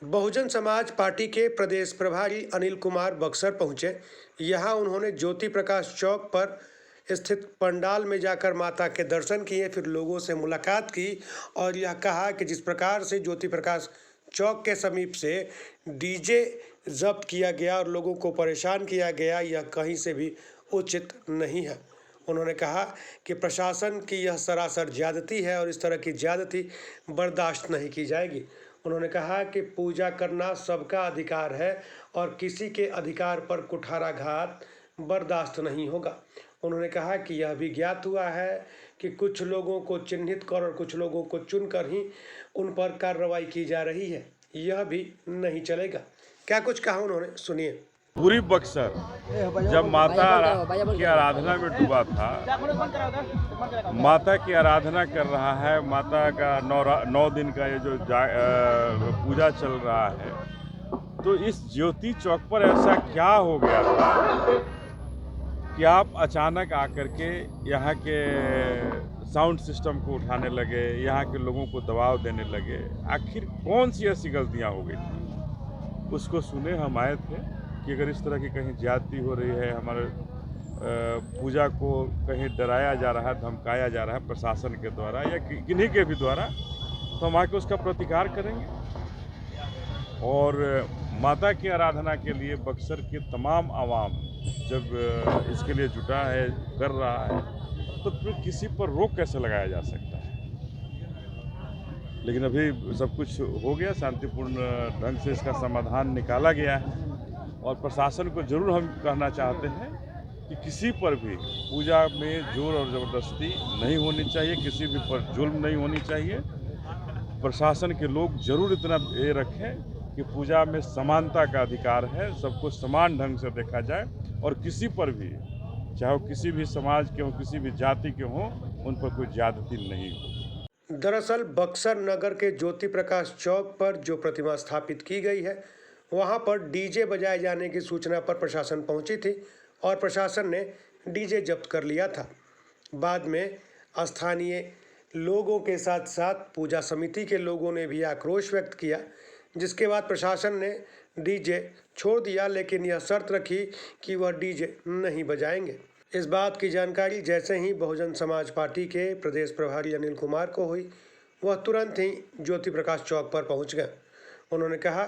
Bahujan Samaj party के प्रदेश प्रभारी अनिल कुमार बक्सर पहुंचे। यहां उन्होंने ज्योति प्रकाश चौक पर स्थित पंडाल में जाकर माता के दर्शन किए, फिर लोगों से मुलाकात की और यह कहा कि जिस प्रकार से ज्योति प्रकाश चौक के समीप से डीजे जब्त किया गया और लोगों को परेशान किया गया, यह कहीं से भी उचित नहीं है। उन्होंने कहा कि प्रशासन की यह सरासर ज्यादती है और इस तरह की ज्यादती बर्दाश्त नहीं की जाएगी। उन्होंने कहा कि पूजा करना सबका अधिकार है और किसी के अधिकार पर कुठाराघात बर्दाश्त नहीं होगा। उन्होंने कहा कि यह भी ज्ञात हुआ है कि कुछ लोगों को चिन्हित कर और कुछ लोगों को चुनकर ही उन पर कार्रवाई की जा रही है। यह भी नहीं चलेगा। क्या कुछ कहा उन्होंने, सुनिए। पूरी बक्सर जब माता की आराधना में डूबा था, माता की आराधना कर रहा है, माता का 9 दिन का ये जो पूजा चल रहा है, तो इस ज्योति चौक पर ऐसा क्या हो गया था कि आप अचानक आकर के यहाँ के साउंड सिस्टम को उठाने लगे, यहाँ के लोगों को दबाव देने लगे। आखिर कौन सी ऐसी गलतियाँ हो गई थी? उसको सुने हम आए थे कि अगर इस तरह की कहीं ज्यादती हो रही है, हमारे पूजा को कहीं डराया जा रहा है, धमकाया जा रहा है प्रशासन के द्वारा या किन्हीं के भी द्वारा, तो हम आके उसका प्रतिकार करेंगे। और माता की आराधना के लिए बक्सर के तमाम आवाम जब इसके लिए जुटा है, कर रहा है, तो फिर किसी पर रोक कैसे लगाया जा सकता है? लेकिन अभी सब कुछ हो गया, शांतिपूर्ण ढंग से इसका समाधान निकाला गया है और प्रशासन को जरूर हम कहना चाहते हैं कि किसी पर भी पूजा में जोर और ज़बरदस्ती नहीं होनी चाहिए, किसी भी पर जुल्म नहीं होनी चाहिए। प्रशासन के लोग जरूर इतना ये रखें कि पूजा में समानता का अधिकार है, सबको समान ढंग से देखा जाए और किसी पर भी, चाहे वो किसी भी समाज के हों, किसी भी जाति के हों, उन पर कोई ज्यादती नहीं हो। दरअसल बक्सर नगर के ज्योति प्रकाश चौक पर जो प्रतिमा स्थापित की गई है, वहां पर डीजे बजाए जाने की सूचना पर प्रशासन पहुंची थी और प्रशासन ने डीजे जब्त कर लिया था। बाद में स्थानीय लोगों के साथ साथ पूजा समिति के लोगों ने भी आक्रोश व्यक्त किया, जिसके बाद प्रशासन ने डीजे छोड़ दिया, लेकिन यह शर्त रखी कि वह डीजे नहीं बजाएंगे। इस बात की जानकारी जैसे ही बहुजन समाज पार्टी के प्रदेश प्रभारी अनिल कुमार को हुई, वह तुरंत ही ज्योति प्रकाश चौक पर पहुंच गए। उन्होंने कहा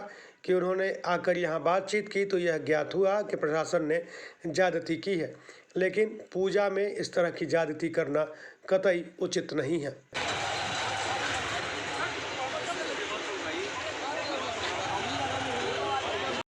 कि उन्होंने आकर यहां बातचीत की तो यह ज्ञात हुआ कि प्रशासन ने ज्यादती की है, लेकिन पूजा में इस तरह की ज्यादती करना कतई उचित नहीं है।